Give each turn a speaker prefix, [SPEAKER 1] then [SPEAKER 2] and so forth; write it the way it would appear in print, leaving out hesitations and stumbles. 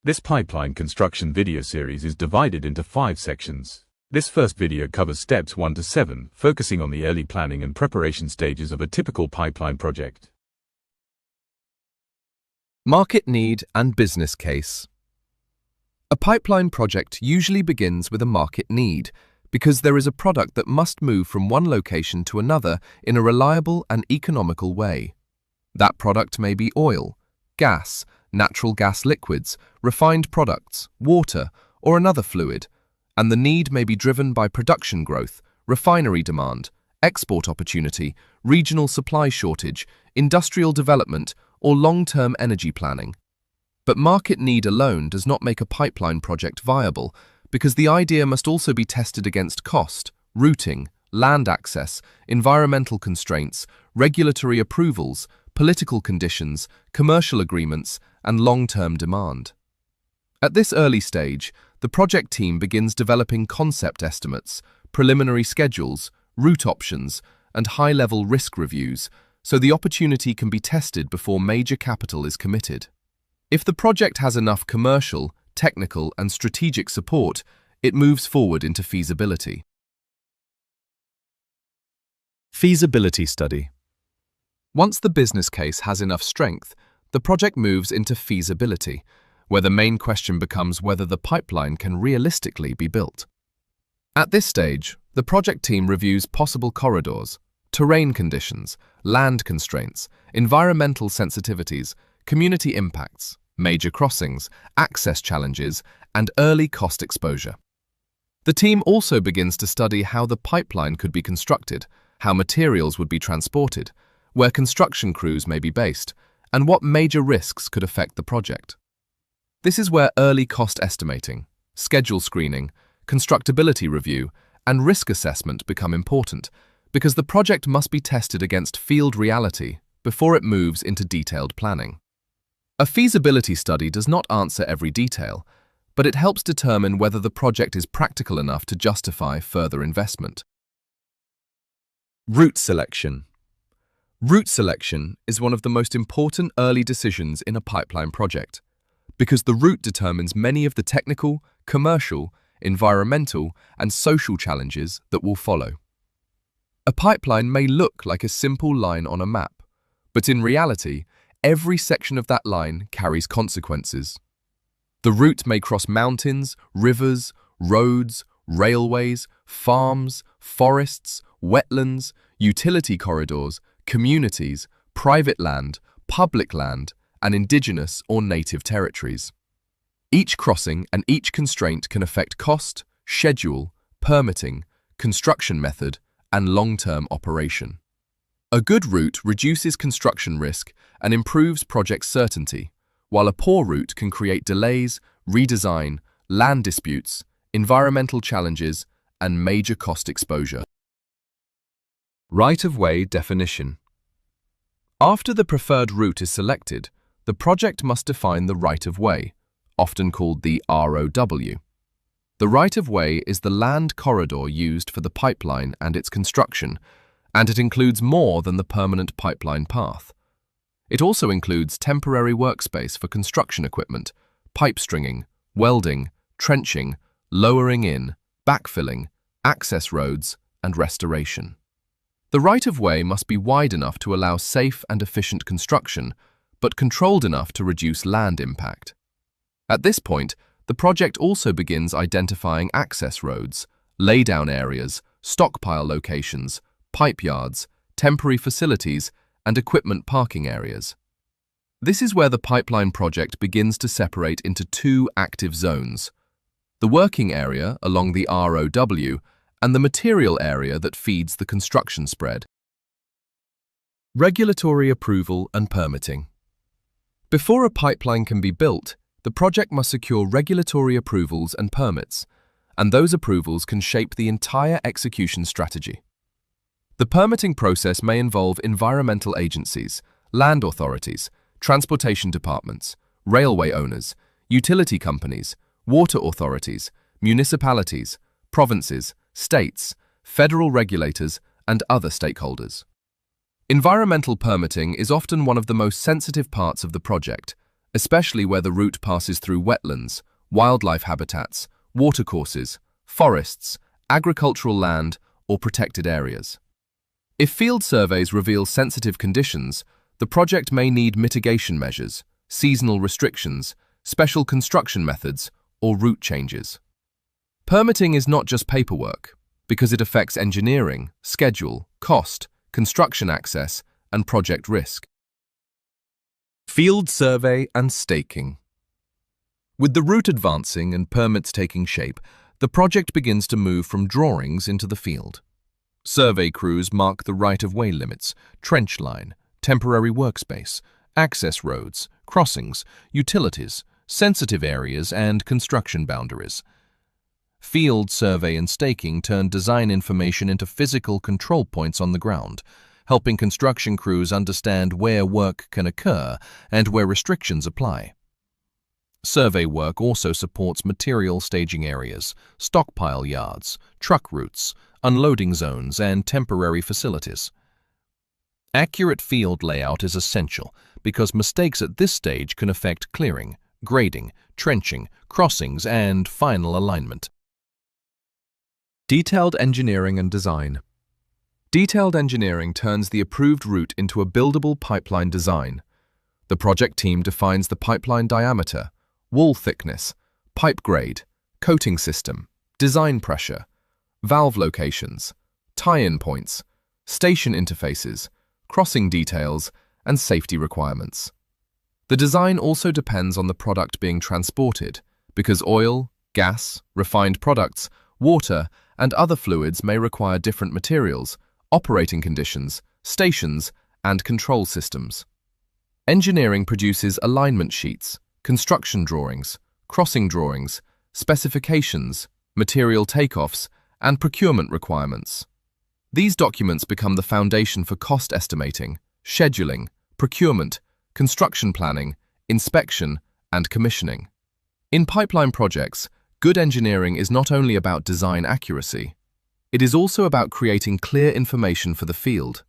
[SPEAKER 1] This pipeline construction video series is divided into 5 sections. This first video covers steps 1 to 7, focusing on the early planning and preparation stages of a typical pipeline project.
[SPEAKER 2] Market need and business case. A pipeline project usually begins with a market need, because there is a product that must move from one location to another in a reliable and economical way. That product may be oil, gas, natural gas liquids, refined products, water, or another fluid, and the need may be driven by production growth, refinery demand, export opportunity, regional supply shortage, industrial development, or long-term energy planning. But market need alone does not make a pipeline project viable, because the idea must also be tested against cost, routing, land access, environmental constraints, regulatory approvals, political conditions, commercial agreements, and long-term demand. At this early stage, the project team begins developing concept estimates, preliminary schedules, route options, and high-level risk reviews, so the opportunity can be tested before major capital is committed. If the project has enough commercial, technical, and strategic support, it moves forward into feasibility. Feasibility study. Once the business case has enough strength, the project moves into feasibility, where the main question becomes whether the pipeline can realistically be built. At this stage, the project team reviews possible corridors, terrain conditions, land constraints, environmental sensitivities, community impacts, major crossings, access challenges, and early cost exposure. The team also begins to study how the pipeline could be constructed, how materials would be transported, where construction crews may be based, and what major risks could affect the project. This is where early cost estimating, schedule screening, constructability review, and risk assessment become important, because the project must be tested against field reality before it moves into detailed planning. A feasibility study does not answer every detail, but it helps determine whether the project is practical enough to justify further investment. Route selection. Route selection is one of the most important early decisions in a pipeline project, because the route determines many of the technical, commercial, environmental, and social challenges that will follow. A pipeline may look like a simple line on a map, but in reality, every section of that line carries consequences. The route may cross mountains, rivers, roads, railways, farms, forests, wetlands, utility corridors, communities, private land, public land, and indigenous or native territories. Each crossing and each constraint can affect cost, schedule, permitting, construction method, and long-term operation. A good route reduces construction risk and improves project certainty, while a poor route can create delays, redesign, land disputes, environmental challenges, and major cost exposure. Right-of-way definition. After the preferred route is selected, the project must define the right-of-way, often called the ROW. The right-of-way is the land corridor used for the pipeline and its construction, and it includes more than the permanent pipeline path. It also includes temporary workspace for construction equipment, pipe stringing, welding, trenching, lowering in, backfilling, access roads, and restoration. The right-of-way must be wide enough to allow safe and efficient construction, but controlled enough to reduce land impact. At this point, the project also begins identifying access roads, laydown areas, stockpile locations, pipe yards, temporary facilities, and equipment parking areas. This is where the pipeline project begins to separate into 2 active zones: the working area along the ROW and the material area that feeds the construction spread. Regulatory approval and permitting. Before a pipeline can be built, the project must secure regulatory approvals and permits, and those approvals can shape the entire execution strategy. The permitting process may involve environmental agencies, land authorities, transportation departments, railway owners, utility companies, water authorities, municipalities, provinces, states, federal regulators, and other stakeholders. Environmental permitting is often one of the most sensitive parts of the project, especially where the route passes through wetlands, wildlife habitats, watercourses, forests, agricultural land, or protected areas. If field surveys reveal sensitive conditions, the project may need mitigation measures, seasonal restrictions, special construction methods, or route changes. Permitting is not just paperwork, because it affects engineering, schedule, cost, construction access, and project risk. Field survey and staking. With the route advancing and permits taking shape, the project begins to move from drawings into the field. Survey crews mark the right-of-way limits, trench line, temporary workspace, access roads, crossings, utilities, sensitive areas, and construction boundaries. Field survey and staking turn design information into physical control points on the ground, helping construction crews understand where work can occur and where restrictions apply. Survey work also supports material staging areas, stockpile yards, truck routes, unloading zones, and temporary facilities. Accurate field layout is essential because mistakes at this stage can affect clearing, grading, trenching, crossings, and final alignment. Detailed engineering and design. Detailed engineering turns the approved route into a buildable pipeline design. The project team defines the pipeline diameter, wall thickness, pipe grade, coating system, design pressure, valve locations, tie-in points, station interfaces, crossing details, and safety requirements. The design also depends on the product being transported, because oil, gas, refined products, water, and other fluids may require different materials, operating conditions, stations, and control systems. Engineering produces alignment sheets, construction drawings, crossing drawings, specifications, material takeoffs, and procurement requirements. These documents become the foundation for cost estimating, scheduling, procurement, construction planning, inspection, and commissioning. In pipeline projects, good engineering is not only about design accuracy, it is also about creating clear information for the field,